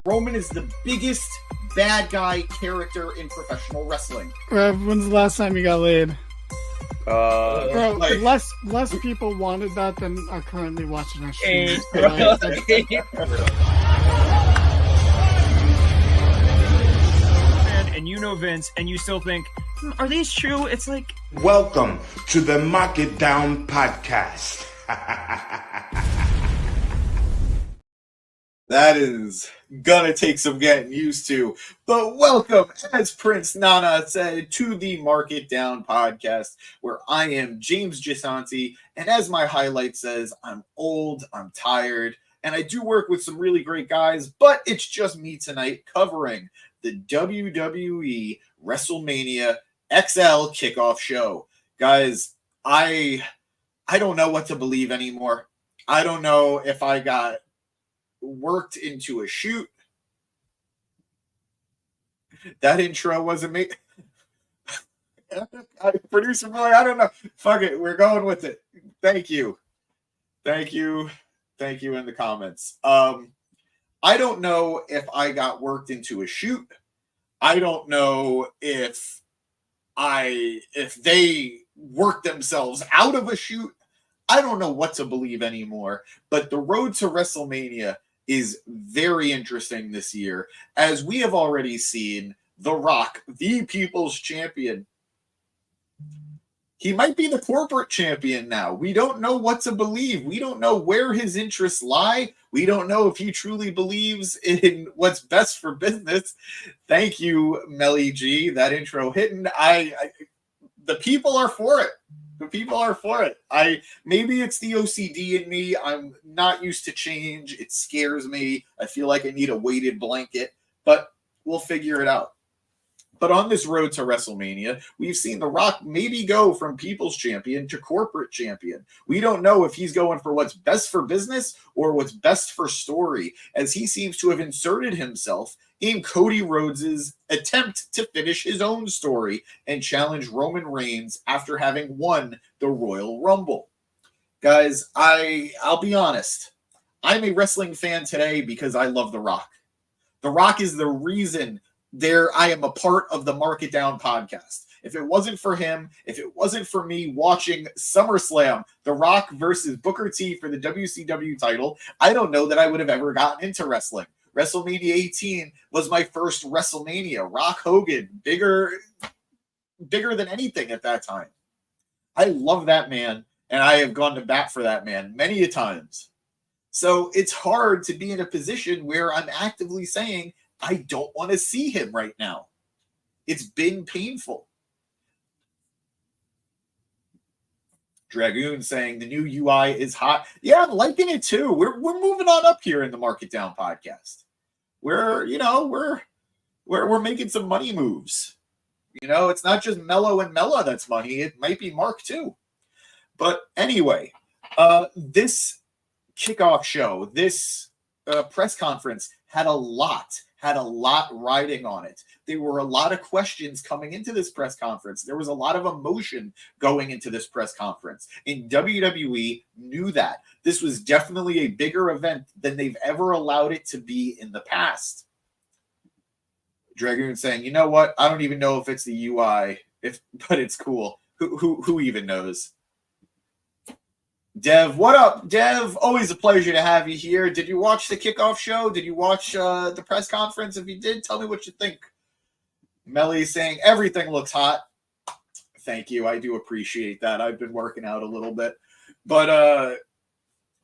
Roman is the biggest bad guy character in professional wrestling. When's the last time you got laid? Bro, like- less people wanted that than are currently watching our stream. And you know Vince, and you still think, are these true? It's like... Welcome to the Mark It Down podcast. That is gonna take some getting used to. But welcome, as Prince Nana said, to the Mark It Down podcast, where I am James Gisanti, and as my highlight says, I'm old, I'm tired, and I do work with some really great guys, but it's just me tonight covering the WWE Wrestlemania XL Kickoff show. Guys, I don't know what to believe anymore. I don't know if I got worked into a shoot. That intro wasn't me. Producer boy, I don't know. Fuck it, we're going with it. Thank you in the comments. I don't know if I got worked into a shoot. I don't know if they worked themselves out of a shoot. I don't know what to believe anymore. But the road to WrestleMania is very interesting this year, as we have already seen The Rock, the People's Champion. He might be the corporate champion now. We don't know what to believe. We don't know where his interests lie. We don't know if he truly believes in what's best for business. Thank you, Melly G. That intro hitting. The people are for it. The people are for it. Maybe it's the OCD in me. I'm not used to change. It scares me. I feel like I need a weighted blanket, but we'll figure it out. But on this road to WrestleMania, we've seen The Rock maybe go from People's Champion to Corporate Champion. We don't know if he's going for what's best for business or what's best for story, as he seems to have inserted himself in Cody Rhodes' attempt to finish his own story and challenge Roman Reigns after having won the Royal Rumble. Guys, I'll be honest. I'm a wrestling fan today because I love The Rock. The Rock is the reason I am a part of the Mark It Down podcast. If it wasn't for him, if it wasn't for me watching SummerSlam, The Rock versus Booker T for the WCW title, I don't know that I would have ever gotten into wrestling. WrestleMania 18 was my first WrestleMania. Rock Hogan, bigger than anything at that time. I love that man, and I have gone to bat for that man many a times. So it's hard to be in a position where I'm actively saying, I don't want to see him right now. It's been painful. Dragoon saying the new UI is hot. Yeah, I'm liking it too. We're moving on up here in the Mark It Down podcast. We're making some money moves. It's not just Mello and Mella that's money. It might be Mark too. But anyway, this kickoff show, this press conference had a lot riding on it. There were a lot of questions coming into this press conference. There was a lot of emotion going into this press conference. And WWE knew that. This was definitely a bigger event than they've ever allowed it to be in the past. Dragoon saying, you know what? I don't even know if it's the UI, but it's cool. Who even knows? Dev, what up, Dev? Always a pleasure to have you here. Did you watch the kickoff show? Did you watch the press conference? If you did, tell me what you think. Melly saying everything looks hot. Thank you. I do appreciate that. I've been working out a little bit. But,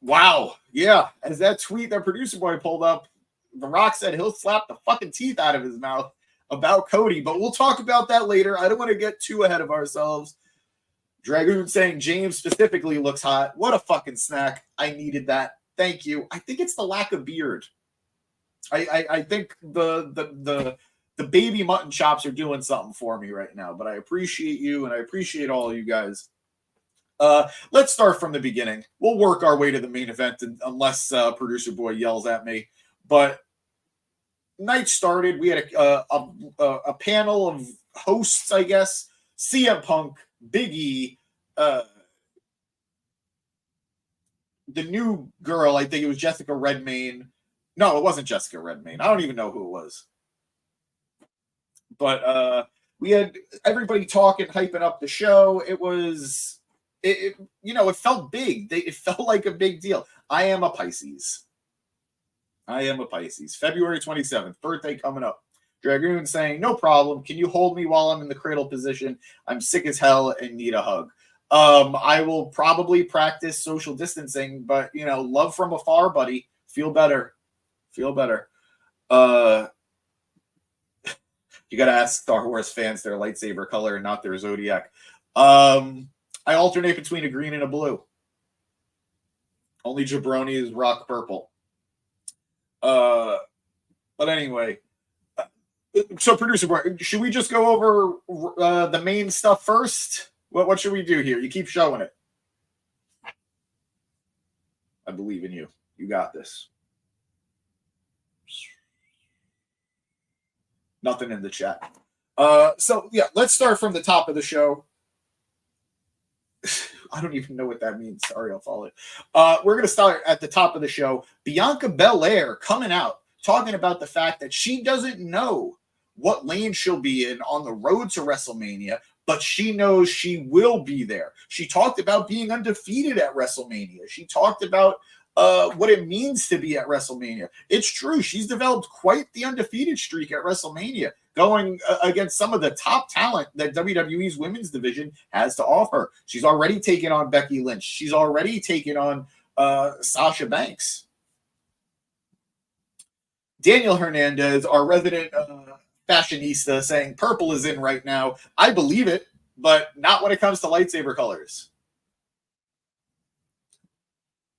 wow. Yeah, as that tweet that producer boy pulled up, The Rock said he'll slap the fucking teeth out of his mouth about Cody. But we'll talk about that later. I don't want to get too ahead of ourselves. Dragoon saying James specifically looks hot. What a fucking snack. I needed that. Thank you. I think it's the lack of beard. I think the baby mutton chops are doing something for me right now, but I appreciate you and I appreciate all of you guys. Let's start from the beginning. We'll work our way to the main event unless producer boy yells at me. But night started. We had a panel of hosts, I guess. CM Punk, Big E, the new girl, I think it was Jessica Redmayne, No, it wasn't Jessica Redmayne. I don't even know who it was. But we had everybody talking, hyping up the show. It was, it felt big. It felt like a big deal. I am a Pisces. February 27th, birthday coming up. Dragoon saying, no problem. Can you hold me while I'm in the cradle position? I'm sick as hell and need a hug. I will probably practice social distancing, but, love from afar, buddy. Feel better. You got to ask Star Wars fans their lightsaber color and not their zodiac. I alternate between a green and a blue. Only jabronis rock purple. But anyway, so producer, should we just go over the main stuff first? What should we do here? You keep showing it. I believe in you. You got this. Nothing in the chat. So yeah, let's start from the top of the show. I don't even know what that means. Sorry, I'll follow it. We're going to start at the top of the show. Bianca Belair coming out, talking about the fact that she doesn't know what lane she'll be in on the road to WrestleMania, but she knows she will be there. She talked about being undefeated at WrestleMania. She talked about what it means to be at WrestleMania. It's true. She's developed quite the undefeated streak at WrestleMania, going against some of the top talent that WWE's women's division has to offer. She's already taken on Becky Lynch. She's already taken on Sasha Banks. Daniel Hernandez, our resident fashionista, saying purple is in right now. I believe it, but not when it comes to lightsaber colors.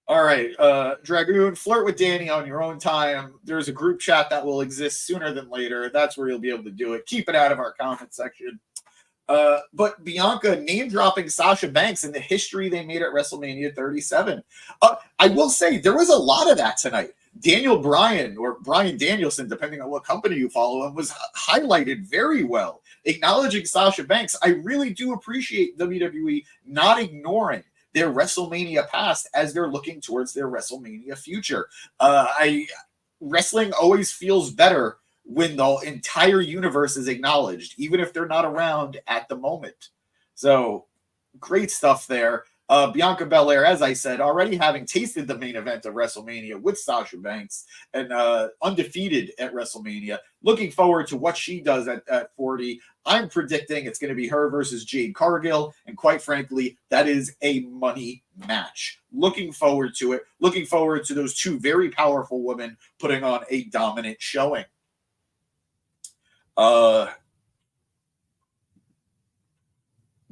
All right, Dragoon, flirt with Danny on your own time. There's a group chat that will exist sooner than later. That's where you'll be able to do it. Keep it out of our comment section. But Bianca name-dropping Sasha Banks in the history they made at WrestleMania 37. I will say, there was a lot of that tonight. Daniel Bryan, or Bryan Danielson, depending on what company you follow him, was highlighted very well, acknowledging Sasha Banks. I really do appreciate WWE not ignoring their WrestleMania past as they're looking towards their WrestleMania future. Wrestling always feels better when the entire universe is acknowledged, even if they're not around at the moment. So great stuff there. Bianca Belair, as I said, already having tasted the main event of WrestleMania with Sasha Banks and undefeated at WrestleMania. Looking forward to what she does at 40. I'm predicting it's going to be her versus Jade Cargill. And quite frankly, that is a money match. Looking forward to it. Looking forward to those two very powerful women putting on a dominant showing.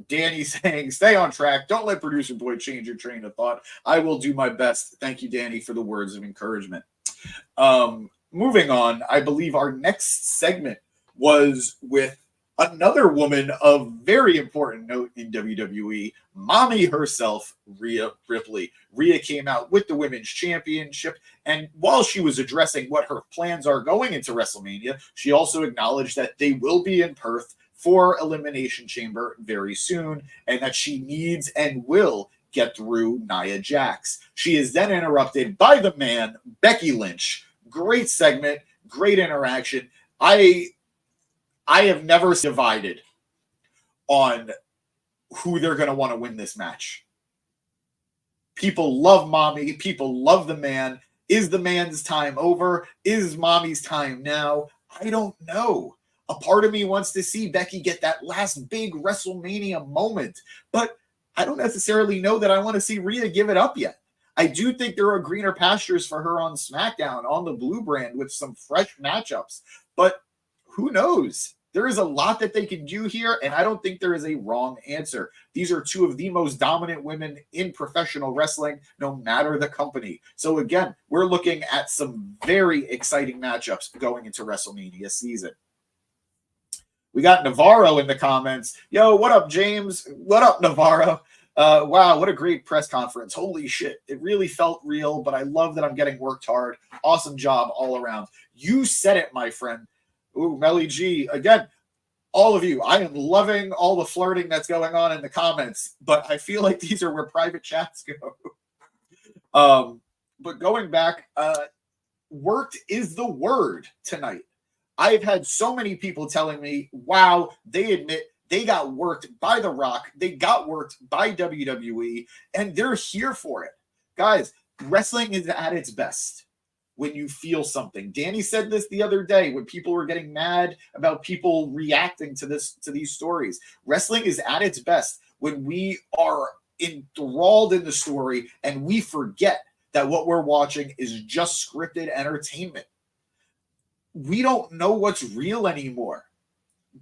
Danny saying, stay on track. Don't let Producer Boy change your train of thought. I will do my best. Thank you, Danny, for the words of encouragement. Moving on, I believe our next segment was with another woman of very important note in WWE, mommy herself, Rhea Ripley. Rhea came out with the Women's Championship, and while she was addressing what her plans are going into WrestleMania, she also acknowledged that they will be in Perth for Elimination Chamber very soon, and that she needs and will get through Nia Jax. She is then interrupted by the man, Becky Lynch. Great segment, great interaction. I have never divided on who they're going to want to win this match. People love mommy. People love the man. Is the man's time over? Is mommy's time now? I don't know. A part of me wants to see Becky get that last big WrestleMania moment, but I don't necessarily know that I want to see Rhea give it up yet. I do think there are greener pastures for her on SmackDown, on the Blue brand, with some fresh matchups, but who knows? There is a lot that they can do here, and I don't think there is a wrong answer. These are two of the most dominant women in professional wrestling, no matter the company. So again, we're looking at some very exciting matchups going into WrestleMania season. We got Navarro in the comments. Yo, what up, James? What up, Navarro? Wow, what a great press conference. Holy shit. It really felt real, but I love that I'm getting worked hard. Awesome job all around. You said it, my friend. Ooh, Melly G. Again, all of you, I am loving all the flirting that's going on in the comments, but I feel like these are where private chats go. But going back, worked is the word tonight. I've had so many people telling me, wow, they admit they got worked by The Rock. They got worked by WWE, and they're here for it. Guys, wrestling is at its best when you feel something. Danny said this the other day when people were getting mad about people reacting to these stories. Wrestling is at its best when we are enthralled in the story and we forget that what we're watching is just scripted entertainment. We don't know what's real anymore.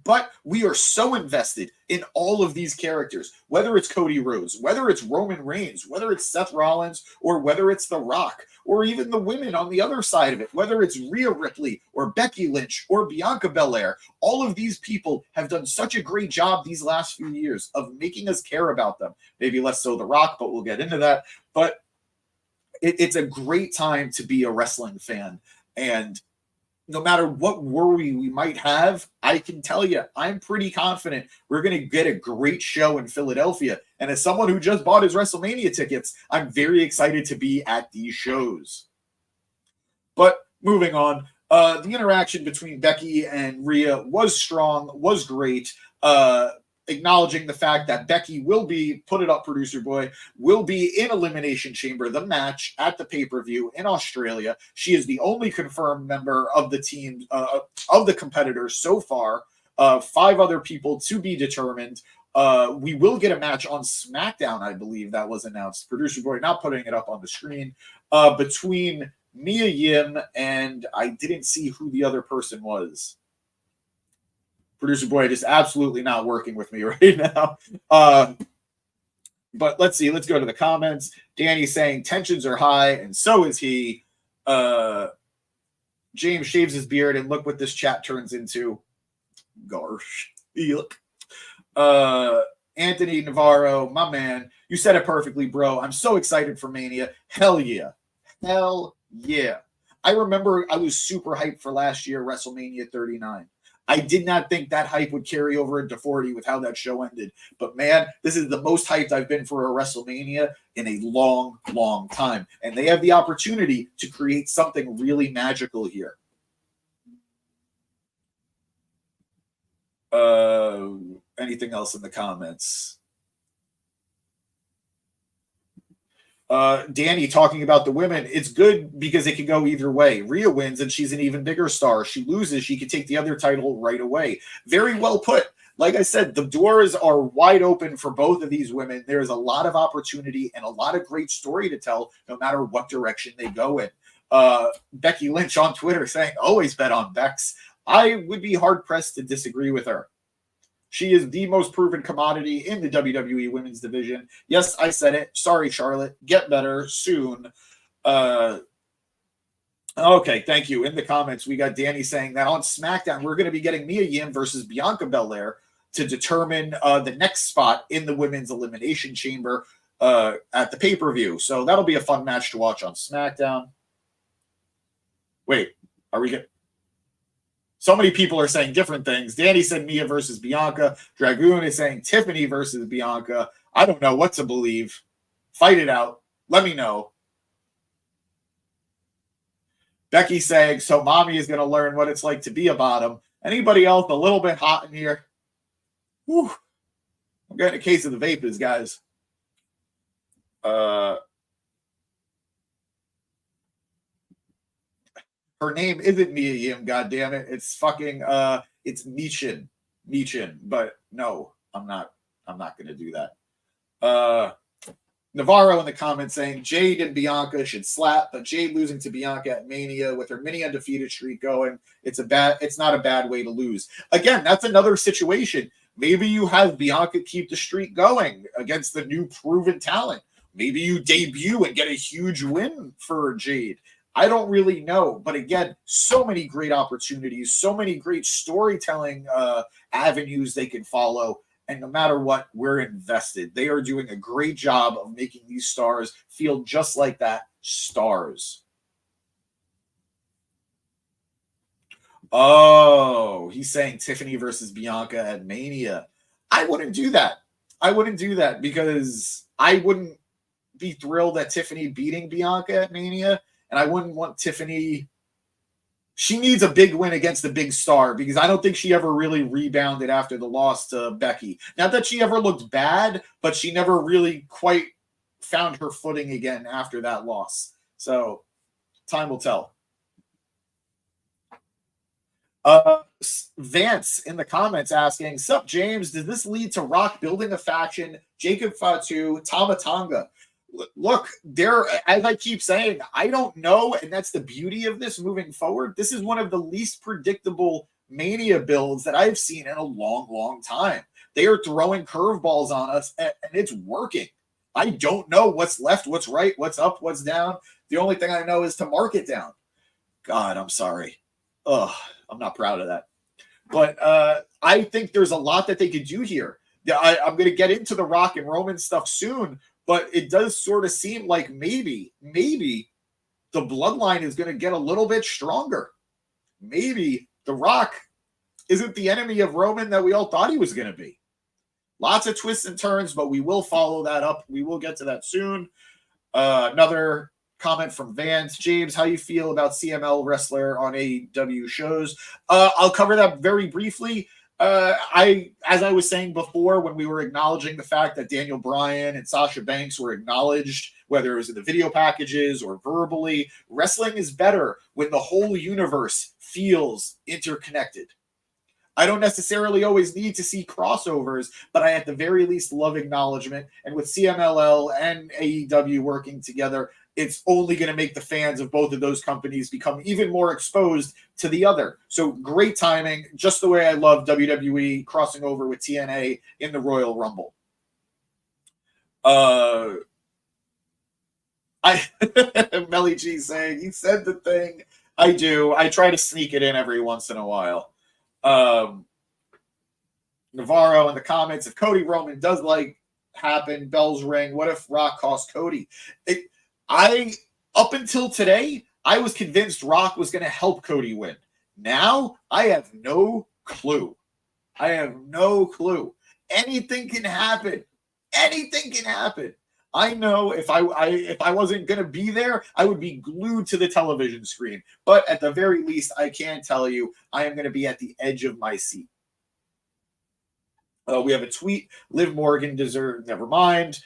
But we are so invested in all of these characters, whether it's Cody Rhodes, whether it's Roman Reigns, whether it's Seth Rollins, or whether it's The Rock, or even the women on the other side of it, whether it's Rhea Ripley or Becky Lynch or Bianca Belair. All of these people have done such a great job these last few years of making us care about them. Maybe less so The Rock, but we'll get into that. But it's a great time to be a wrestling fan. And no matter what worry we might have, I can tell you, I'm pretty confident we're going to get a great show in Philadelphia. And as someone who just bought his WrestleMania tickets, I'm very excited to be at these shows. But moving on, the interaction between Becky and Rhea was strong, was great. Acknowledging the fact that Becky will be, put it up, producer boy, will be in Elimination Chamber, the match at the pay-per-view in Australia. She is the only confirmed member of the team, of the competitors so far. 5 other people to be determined. We will get a match on SmackDown, I believe that was announced. Producer boy not putting it up on the screen. Between Mia Yim and I didn't see who the other person was. Producer boy just absolutely not working with me right now. But let's see. Let's go to the comments. Danny's saying tensions are high, and so is he. James shaves his beard, and look what this chat turns into. Gosh. Look. Anthony Navarro, my man. You said it perfectly, bro. I'm so excited for Mania. Hell yeah. Hell yeah. I remember I was super hyped for last year, WrestleMania 39. I did not think that hype would carry over into 40 with how that show ended. But man, this is the most hyped I've been for a WrestleMania in a long, long time. And they have the opportunity to create something really magical here. Anything else in the comments? Danny talking about the women. It's good because it can go either way. Rhea wins and she's an even bigger star. She loses, she can take the other title right away. Very well put. Like I said, the doors are wide open for both of these women. There's a lot of opportunity and a lot of great story to tell, no matter what direction they go in. Becky Lynch on Twitter saying, always bet on Bex. I would be hard-pressed to disagree with her. She is the most proven commodity in the WWE Women's Division. Yes, I said it. Sorry, Charlotte. Get better soon. Okay, thank you. In the comments, we got Danny saying that on SmackDown, we're going to be getting Mia Yim versus Bianca Belair to determine the next spot in the Women's Elimination Chamber at the pay-per-view. So that'll be a fun match to watch on SmackDown. Wait, are we getting... So many people are saying different things. Danny said Mia versus Bianca. Dragoon is saying Tiffany versus Bianca. I don't know what to believe. Fight it out. Let me know. Becky saying, so mommy is going to learn what it's like to be a bottom. Anybody else a little bit hot in here? Whew. I'm getting a case of the vapors, guys. Her name isn't Mia Yim, goddammit. It's fucking it's Michin. But no, I'm not gonna do that. Navarro in the comments saying Jade and Bianca should slap, but Jade losing to Bianca at Mania with her mini undefeated streak going, it's not a bad way to lose. Again, that's another situation. Maybe you have Bianca keep the streak going against the new proven talent. Maybe you debut and get a huge win for Jade. I don't really know. But again, so many great opportunities, so many great storytelling avenues they can follow. And no matter what, we're invested. They are doing a great job of making these stars feel just like that, stars. Oh, he's saying Tiffany versus Bianca at Mania. I wouldn't do that. Because I wouldn't be thrilled at Tiffany beating Bianca at Mania. And I wouldn't want Tiffany She needs a big win against the big star because I don't think she ever really rebounded after the loss to Becky. Not that she ever looked bad, but she never really quite found her footing again after that loss. So time will tell. Vance in the comments asking, "Sup, James? Does this lead to Rock building a faction? Jacob Fatu, Tama Tonga?" Look, there, as I keep saying, I don't know, and that's the beauty of this moving forward. This is one of the least predictable Mania builds that I've seen in a long, long time. They are throwing curveballs on us, and it's working. I don't know what's left, what's right, what's up, what's down. The only thing I know is to mark it down. God, I'm sorry. Ugh, I'm not proud of that. But I think there's a lot that they could do here. I'm going to get into the Rock and Roman stuff soon, but it does sort of seem like maybe the bloodline is going to get a little bit stronger. Maybe the Rock isn't the enemy of Roman that we all thought he was going to be. Lots of twists and turns, but we will follow that up. We will get to that soon. Another comment from Vance. James, how you feel about CML wrestler on AEW shows? I'll cover that very briefly. As I was saying before, when we were acknowledging the fact that Daniel Bryan and Sasha Banks were acknowledged, whether it was in the video packages or verbally, wrestling is better when the whole universe feels interconnected. I don't necessarily always need to see crossovers, but I at the very least love acknowledgement. And with CMLL and AEW working together, it's only going to make the fans of both of those companies become even more exposed to the other. So great timing, just the way I love WWE crossing over with TNA in the Royal Rumble. Melly G saying, "You said the thing." I do. I try to sneak it in every once in a while. Navarro in the comments, if Cody Roman does happen, bells ring. What if Rock cost Cody? Up until today, I was convinced Rock was going to help Cody win. Now, I have no clue. Anything can happen. Anything can happen. I know if I wasn't going to be there, I would be glued to the television screen. But at the very least, I can tell you I am going to be at the edge of my seat. We have a tweet. Liv Morgan deserves, never mind.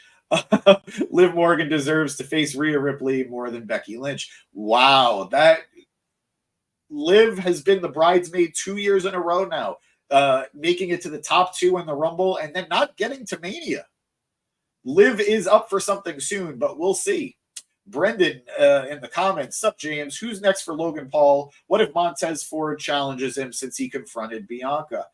Liv Morgan deserves to face Rhea Ripley more than Becky Lynch. Wow, that Liv has been the bridesmaid 2 years in a row now, making it to the top 2 in the Rumble and then not getting to Mania. Liv is up for something soon, but we'll see. Brendan in the comments, "Sup, James? Who's next for Logan Paul? What if Montez Ford challenges him since he confronted Bianca?"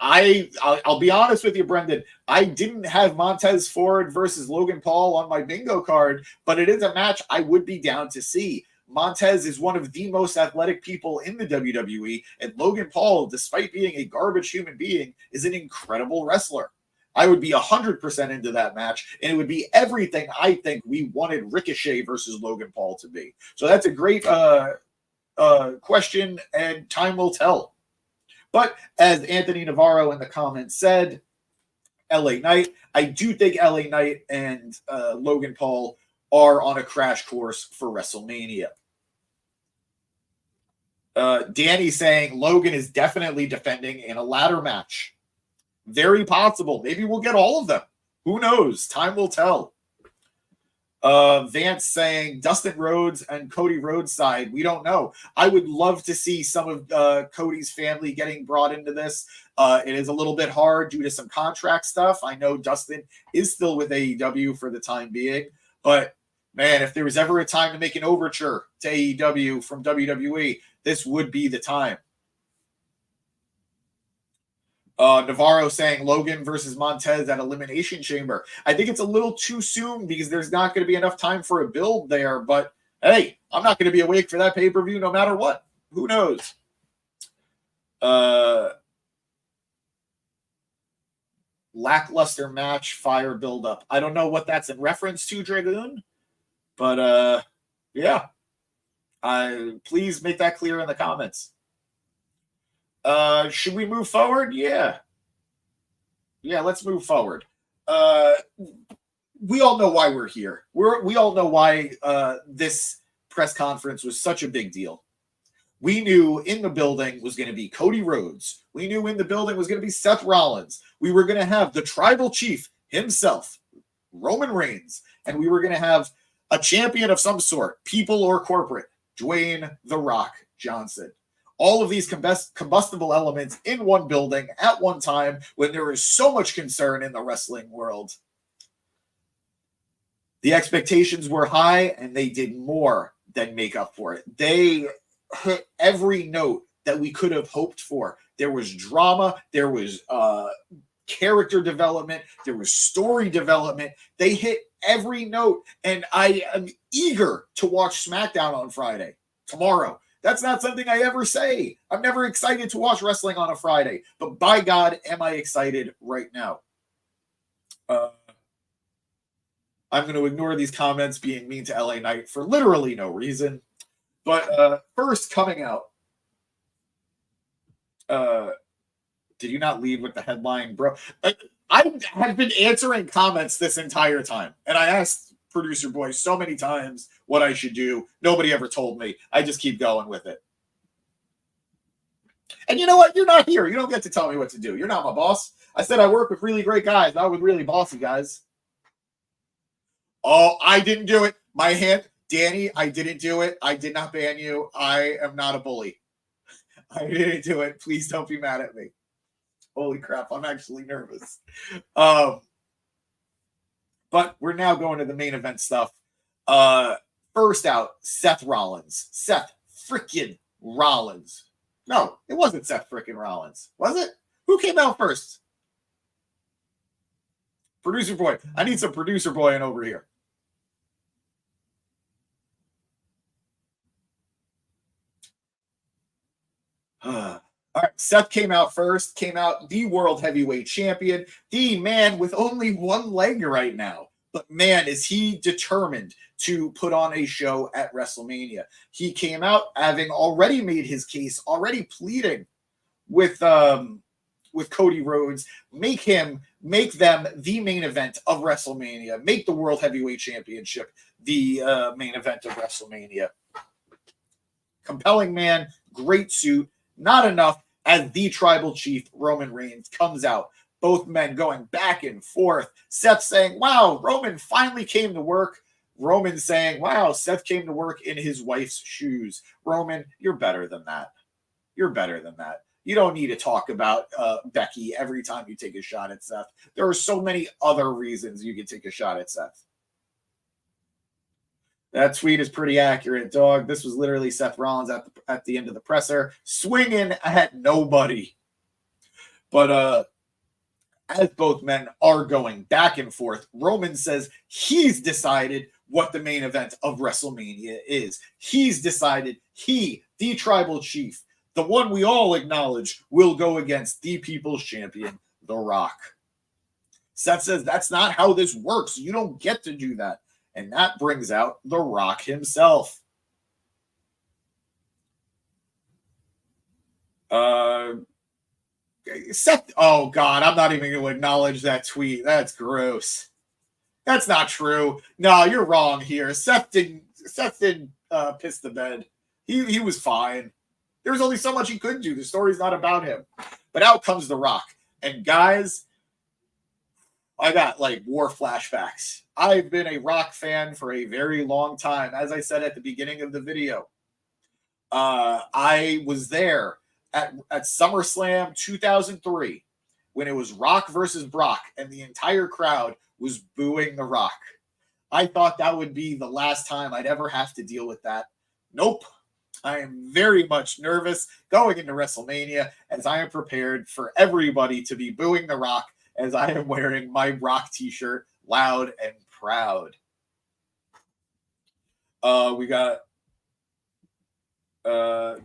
I'll be honest with you, Brendan. I didn't have Montez Ford versus Logan Paul on my bingo card, but it is a match I would be down to see. Montez is one of the most athletic people in the WWE, and Logan Paul, despite being a garbage human being, is an incredible wrestler. I would be 100% into that match, and it would be everything I think we wanted Ricochet versus Logan Paul to be. So that's a great question, and time will tell. But as Anthony Navarro in the comments said, LA Knight, I do think LA Knight and Logan Paul are on a crash course for WrestleMania. Danny saying Logan is definitely defending in a ladder match. Very possible. Maybe we'll get all of them. Who knows? Time will tell. Vance saying Dustin Rhodes and Cody Rhodes side. We don't know. I would love to see some of Cody's family getting brought into this. It is a little bit hard due to some contract stuff. I know Dustin is still with AEW for the time being, but man, if there was ever a time to make an overture to AEW from WWE, this would be the time. Navarro saying Logan versus Montez at Elimination Chamber. I think it's a little too soon because there's not going to be enough time for a build there. But hey, I'm not going to be awake for that pay-per-view no matter what. Who knows? Lackluster match, fire build-up. I don't know what that's in reference to, Dragoon. But yeah. Please make that clear in the comments. Should we move forward? Yeah, let's move forward. We all know why we're here. We all know why this press conference was such a big deal. We knew in the building was going to be Cody Rhodes. We knew in the building was going to be Seth Rollins. We were going to have the tribal chief himself, Roman Reigns, and we were going to have a champion of some sort, people or corporate, Dwayne "The Rock" Johnson. All of these combustible elements in one building at one time when there is so much concern in the wrestling world. The expectations were high, and they did more than make up for it. They hit every note that we could have hoped for. There was drama. There was character development. There was story development. They hit every note, and I am eager to watch SmackDown on Friday, tomorrow. That's not something I ever say. I'm never excited to watch wrestling on a Friday, but by God, am I excited right now. I'm going to ignore these comments being mean to LA Knight for literally no reason. But first coming out, did you not lead with the headline, bro? I have been answering comments this entire time, and I asked Producer Boy so many times what I should do. Nobody ever told me. I just keep going with it. And you know what? You're not here. You don't get to tell me what to do. You're not my boss. I said I work with really great guys, not with really bossy guys. Oh, I didn't do it. My hand, Danny, I didn't do it. I did not ban you. I am not a bully. I didn't do it. Please don't be mad at me. Holy crap, I'm actually nervous. But we're now going to the main event stuff. First out, Seth Rollins. Seth freaking Rollins. No, it wasn't Seth freaking Rollins. Was it? Who came out first? Producer Boy. I need some Producer Boy in over here. All right, Seth came out first, came out the World Heavyweight Champion, the man with only one leg right now. But man, is he determined to put on a show at WrestleMania. He came out having already made his case, already pleading with Cody Rhodes, make them the main event of WrestleMania, make the World Heavyweight Championship the main event of WrestleMania. Compelling man, great suit, not enough as the tribal chief Roman Reigns comes out. Both men going back and forth. Seth saying, wow, Roman finally came to work. Roman saying, wow, Seth came to work in his wife's shoes. Roman, you're better than that. You're better than that. You don't need to talk about Becky every time you take a shot at Seth. There are so many other reasons you can take a shot at Seth. That tweet is pretty accurate, dog. This was literally Seth Rollins at the end of the presser, swinging at nobody. But as both men are going back and forth, Roman says he's decided what the main event of WrestleMania is. He's decided he, the tribal chief, the one we all acknowledge, will go against the people's champion, The Rock. Seth says that's not how this works. You don't get to do that. And that brings out The Rock himself. Seth, oh God, I'm not even going to acknowledge that tweet. That's gross. That's not true. No, you're wrong here. Seth didn't piss the bed. He was fine. There was only so much he could do. The story's not about him. But out comes The Rock. And guys, I got like war flashbacks. I've been a Rock fan for a very long time. As I said at the beginning of the video, I was there at SummerSlam 2003 when it was Rock versus Brock and the entire crowd was booing The Rock. I thought that would be the last time I'd ever have to deal with that. Nope. I am very much nervous going into WrestleMania as I am prepared for everybody to be booing The Rock as I am wearing my Rock t-shirt loud and proud. We got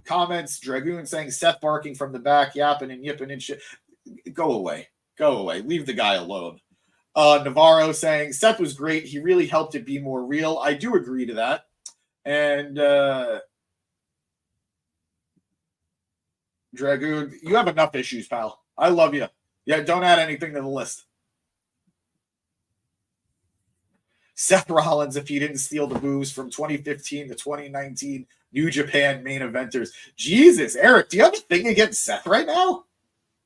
comments. Dragoon saying Seth barking from the back, yapping and yipping and shit. Go away. Go away. Leave the guy alone. Navarro saying Seth was great. He really helped it be more real. I do agree to that. And Dragoon, you have enough issues, pal. I love you. Yeah, don't add anything to the list. Seth Rollins, if he didn't steal the boos from 2015 to 2019, New Japan main eventers. Jesus, Eric, do you have a thing against Seth right now?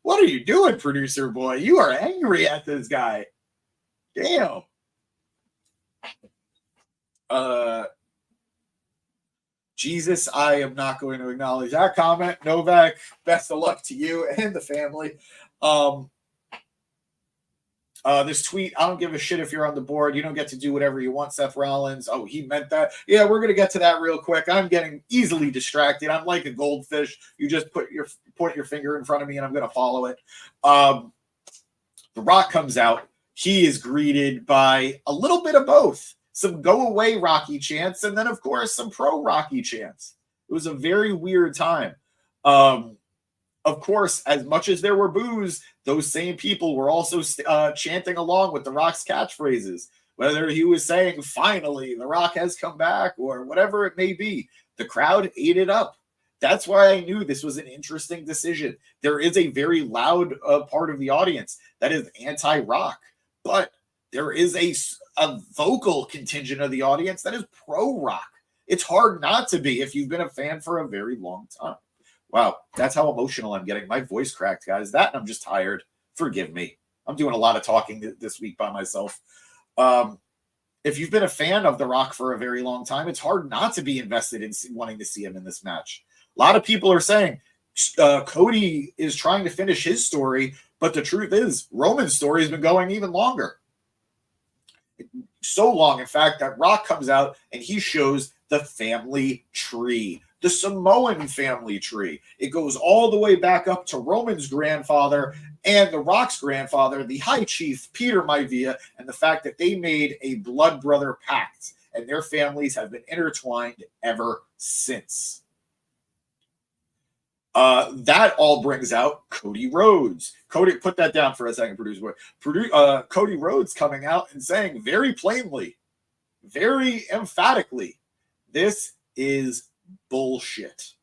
What are you doing, producer boy? You are angry at this guy. Damn. Jesus, I am not going to acknowledge that comment. Novak, best of luck to you and the family. This tweet, I don't give a shit if you're on the board. You don't get to do whatever you want, Seth Rollins. Oh, he meant that. Yeah, we're going to get to that real quick. I'm getting easily distracted. I'm like a goldfish. You just point your finger in front of me and I'm going to follow it. The Rock comes out. He is greeted by a little bit of both. Some go away Rocky chants, and then, of course, some pro Rocky chants. It was a very weird time. Of course, as much as there were boos, those same people were also chanting along with The Rock's catchphrases, whether he was saying, finally, The Rock has come back, or whatever it may be. The crowd ate it up. That's why I knew this was an interesting decision. There is a very loud part of the audience that is anti-Rock, but there is a vocal contingent of the audience that is pro-Rock. It's hard not to be if you've been a fan for a very long time. Wow, that's how emotional I'm getting. My voice cracked, guys. That and I'm just tired. Forgive me. I'm doing a lot of talking this week by myself. If you've been a fan of The Rock for a very long time, it's hard not to be invested in wanting to see him in this match. A lot of people are saying Cody is trying to finish his story, but the truth is Roman's story has been going even longer. So long, in fact, that Rock comes out and he shows the family tree, the Samoan family tree. It goes all the way back up to Roman's grandfather and the Rock's grandfather, the High Chief Peter Maivia, and the fact that they made a blood brother pact and their families have been intertwined ever since. That all brings out Cody Rhodes. Cody, put that down for a second, producer boy. Cody Rhodes coming out and saying very plainly, very emphatically, this is bullshit.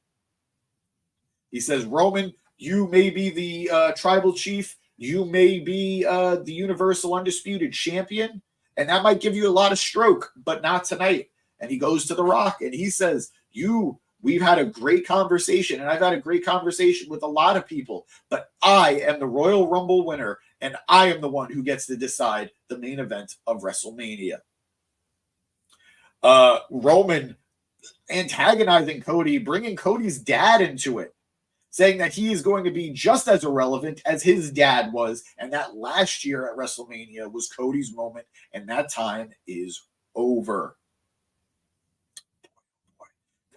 He says, Roman, you may be the tribal chief. You may be the Universal Undisputed Champion. And that might give you a lot of stroke, but not tonight. And he goes to The Rock and he says, we've had a great conversation, and I've had a great conversation with a lot of people, but I am the Royal Rumble winner, and I am the one who gets to decide the main event of WrestleMania. Roman antagonizing Cody, bringing Cody's dad into it, saying that he is going to be just as irrelevant as his dad was, and that last year at WrestleMania was Cody's moment, and that time is over.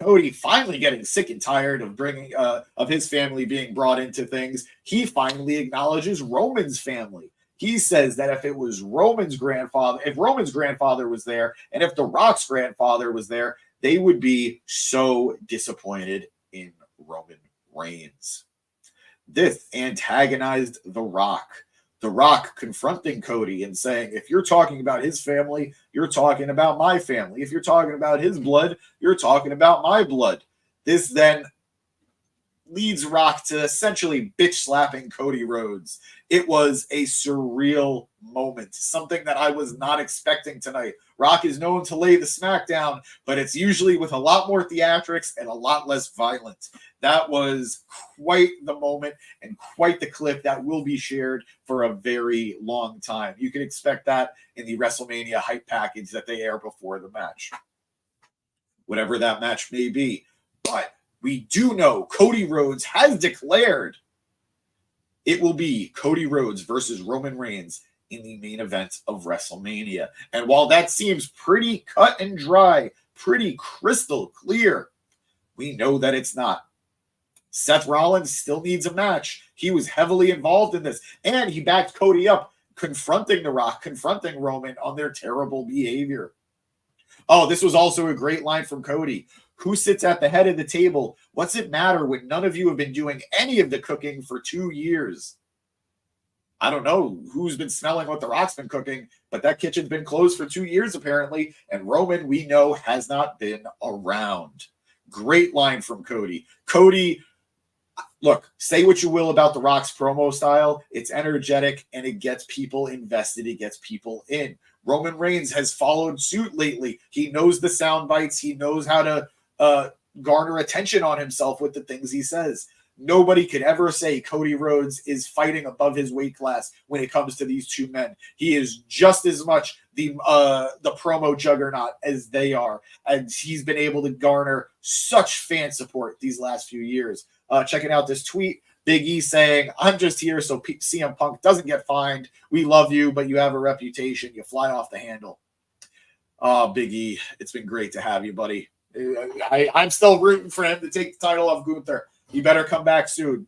Cody finally getting sick and tired of bringing of his family being brought into things. He finally acknowledges Roman's family. He says that if Roman's grandfather was there, and if The Rock's grandfather was there, they would be so disappointed in Roman Reigns. This antagonized The Rock. The Rock confronting Cody and saying, if you're talking about his family, you're talking about my family. If you're talking about his blood, you're talking about my blood. This then leads Rock to essentially bitch slapping Cody Rhodes. It was a surreal moment, something that I was not expecting tonight. Rock is known to lay the smackdown, but it's usually with a lot more theatrics and a lot less violence. That was quite the moment and quite the clip that will be shared for a very long time. You can expect that in the WrestleMania hype package that they air before the match, whatever that match may be. But we do know Cody Rhodes has declared it will be Cody Rhodes versus Roman Reigns in the main event of WrestleMania. And while that seems pretty cut and dry, pretty crystal clear, we know that it's not. Seth Rollins still needs a match. He was heavily involved in this, and he backed Cody up, confronting The Rock, confronting Roman on their terrible behavior. Oh, this was also a great line from Cody. Who sits at the head of the table? What's it matter when none of you have been doing any of the cooking for 2 years? I don't know who's been smelling what The Rock's been cooking, but that kitchen's been closed for 2 years apparently, and Roman, we know, has not been around. Great line from Cody. Cody, look, say what you will about The Rock's promo style. It's energetic, and it gets people invested. It gets people in. Roman Reigns has followed suit lately. He knows the sound bites. He knows how to garner attention on himself with the things he says. Nobody could ever say Cody Rhodes is fighting above his weight class when it comes to these two men. He is just as much the promo juggernaut as they are, and he's been able to garner such fan support these last few years. Checking out this tweet, Big E saying, "I'm just here so CM Punk doesn't get fined. We love you, but you have a reputation. You fly off the handle." Big E, it's been great to have you, buddy. I'm still rooting for him to take the title off Gunther. You better come back soon.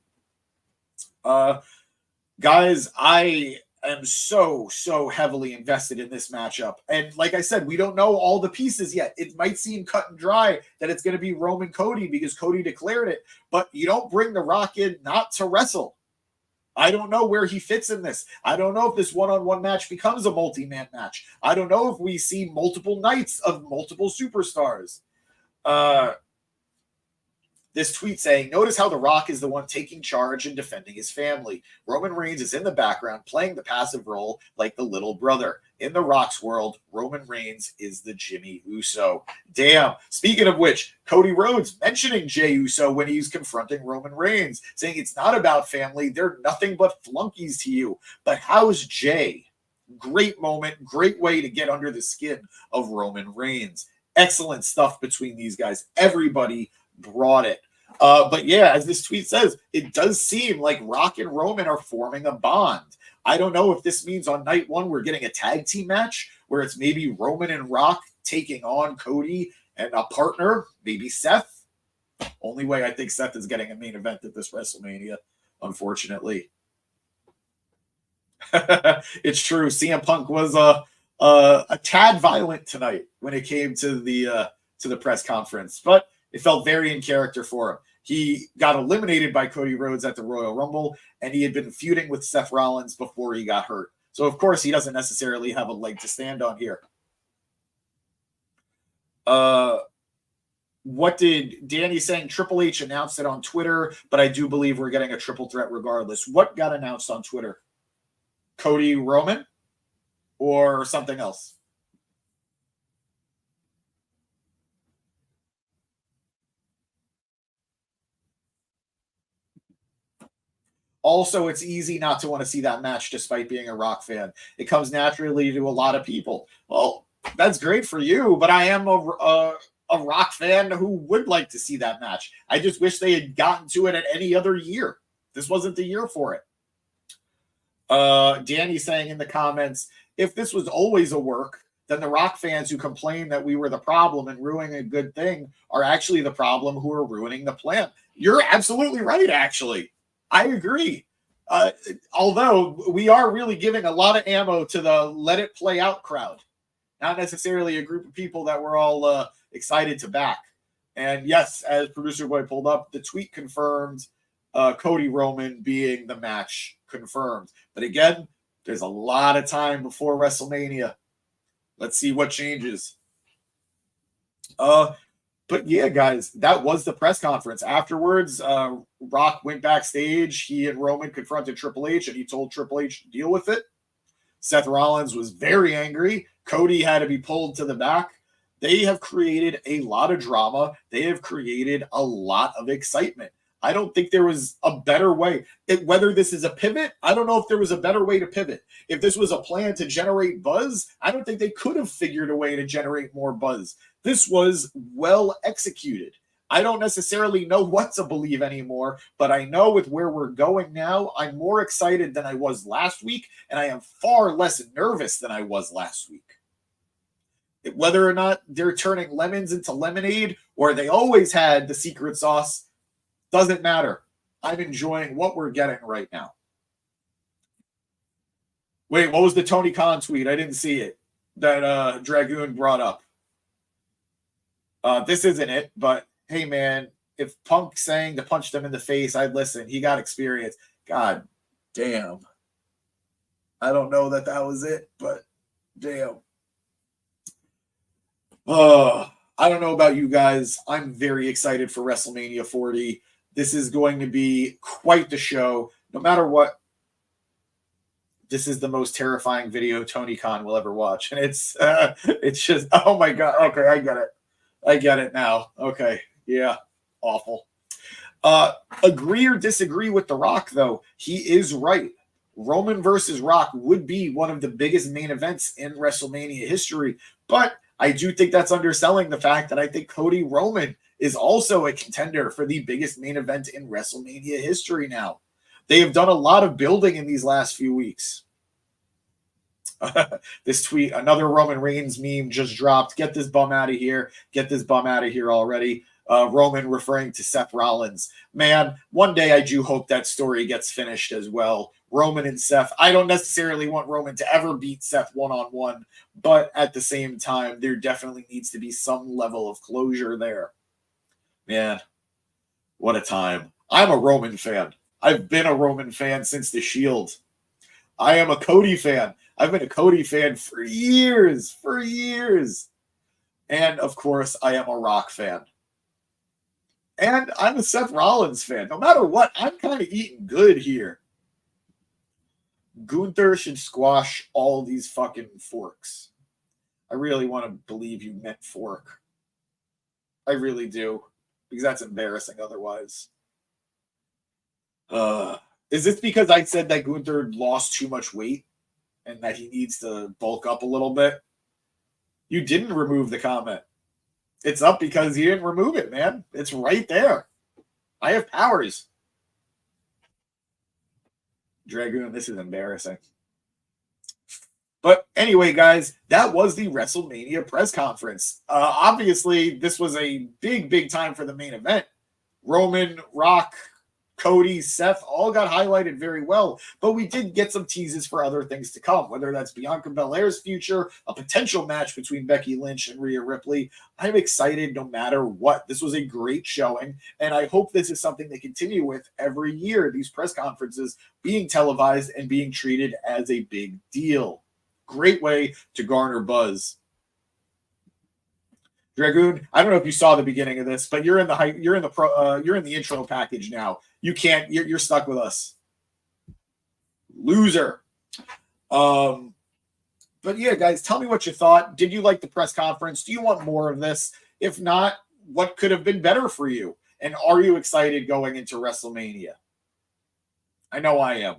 Guys, I am so heavily invested in this matchup. And like I said, we don't know all the pieces yet. It might seem cut and dry that it's going to be Roman Cody because Cody declared it. But you don't bring The Rock in not to wrestle. I don't know where he fits in this. I don't know if this one-on-one match becomes a multi-man match. I don't know if we see multiple nights of multiple superstars. This tweet saying, "Notice how The Rock is the one taking charge and defending his family. Roman Reigns is in the background playing the passive role like the little brother. In The Rock's world, Roman Reigns is the Jimmy Uso." Damn. Speaking of which, Cody Rhodes mentioning Jey Uso when he's confronting Roman Reigns, saying it's not about family. They're nothing but flunkies to you. But how's Jey? Great moment. Great way to get under the skin of Roman Reigns. Excellent stuff between these guys. Everybody brought it. But yeah, as this tweet says, it does seem like Rock and Roman are forming a bond. I don't know if this means on night one we're getting a tag team match where it's maybe Roman and Rock taking on Cody and a partner, maybe Seth. Only way I think Seth is getting a main event at this WrestleMania, unfortunately. It's true. CM Punk was a tad violent tonight when it came to the press conference, but it felt very in character for him. He got eliminated by Cody Rhodes at the Royal Rumble, and he had been feuding with Seth Rollins before he got hurt. So, of course, he doesn't necessarily have a leg to stand on here. What did Danny saying? Triple H announced it on Twitter, but I do believe we're getting a triple threat regardless. What got announced on Twitter? Cody Roman or something else? Also, it's easy not to want to see that match despite being a Rock fan. It comes naturally to a lot of people. Well, that's great for you, but I am a Rock fan who would like to see that match. I just wish they had gotten to it at any other year. This wasn't the year for it. Danny saying in the comments, if this was always a work, then the Rock fans who complain that we were the problem and ruining a good thing are actually the problem who are ruining the plan. You're absolutely right, actually. I agree. Although we are really giving a lot of ammo to the let it play out crowd. Not necessarily a group of people that we're all excited to back. And yes, as Producer Boy pulled up, the tweet confirmed Cody Roman being the match confirmed. But again, there's a lot of time before WrestleMania. Let's see what changes. But yeah, guys, that was the press conference. Afterwards, Rock went backstage. He and Roman confronted Triple H, and he told Triple H to deal with it. Seth Rollins was very angry. Cody had to be pulled to the back. They have created a lot of drama. They have created a lot of excitement. I don't think there was a better way. Whether this is a pivot, I don't know if there was a better way to pivot. If this was a plan to generate buzz, I don't think they could have figured a way to generate more buzz. This was well executed. I don't necessarily know what to believe anymore, but I know with where we're going now, I'm more excited than I was last week, and I am far less nervous than I was last week. Whether or not they're turning lemons into lemonade or they always had the secret sauce, doesn't matter. I'm enjoying what we're getting right now. Wait, what was the Tony Khan tweet? I didn't see it. That Dragoon brought up. This isn't it, but hey, man, if Punk saying to punch them in the face, I'd listen. He got experience. God damn. I don't know that was it, but damn. I don't know about you guys. I'm very excited for WrestleMania 40. This is going to be quite the show. No matter what, this is the most terrifying video Tony Khan will ever watch. And it's just, oh my God. Okay, I get it now. Okay. Yeah, awful. Agree or disagree with The Rock, though. He is right. Roman versus Rock would be one of the biggest main events in WrestleMania history. But I do think that's underselling the fact that I think Cody Roman is also a contender for the biggest main event in WrestleMania history now. They have done a lot of building in these last few weeks. This tweet, another Roman Reigns meme just dropped. Get this bum out of here. Get this bum out of here already. Roman referring to Seth Rollins. Man, one day I do hope that story gets finished as well. Roman and Seth. I don't necessarily want Roman to ever beat Seth one-on-one, but at the same time, there definitely needs to be some level of closure there. Man, what a time. I'm a Roman fan. I've been a Roman fan since The Shield. I am a Cody fan. I've been a Cody fan for years. And, of course, I am a Rock fan. And I'm a Seth Rollins fan. No matter what, I'm kind of eating good here. Gunther should squash all these fucking forks. I really want to believe you meant fork. I really do. Because that's embarrassing otherwise. Is this because I said that Gunther lost too much weight and that he needs to bulk up a little bit? You didn't remove the comment. It's up because you didn't remove it, man. It's right there. I have powers. Dragoon, this is embarrassing. But anyway, guys, that was the WrestleMania press conference. Obviously, this was a big time for the main event. Roman, Rock, Cody, Seth all got highlighted very well, but we did get some teases for other things to come, whether that's Bianca Belair's future, a potential match between Becky Lynch and Rhea Ripley. I'm excited no matter what. This was a great showing, and I hope this is something they continue with every year, these press conferences being televised and being treated as a big deal. Great way to garner buzz. Dragoon, I don't know if you saw the beginning of this, but you're in the intro package now. You can't. You're stuck with us, loser. But yeah, guys, tell me what you thought. Did you like the press conference? Do you want more of this? If not, what could have been better for you? And are you excited going into WrestleMania? I know I am.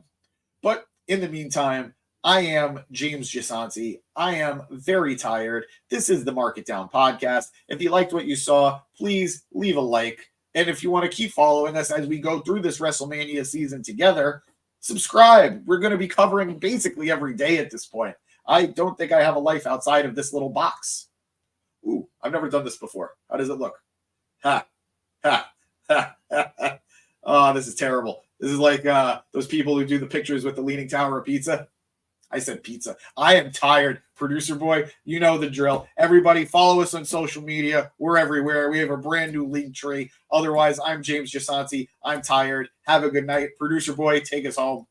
But in the meantime, I am James Gisanti. I am very tired. This is the Mark It Down podcast. If you liked what you saw, please leave a like. And if you want to keep following us as we go through this WrestleMania season together, subscribe. We're going to be covering basically every day at this point. I don't think I have a life outside of this little box. Ooh, I've never done this before. How does it look? Ha, ha, ha, ha, ha. Oh, this is terrible. This is like those people who do the pictures with the Leaning Tower of Pizza. I said pizza. I am tired. Producer boy, you know the drill. Everybody follow us on social media. We're everywhere. We have a brand new link tree. Otherwise, I'm James Gisanti. I'm tired. Have a good night. Producer boy, take us home.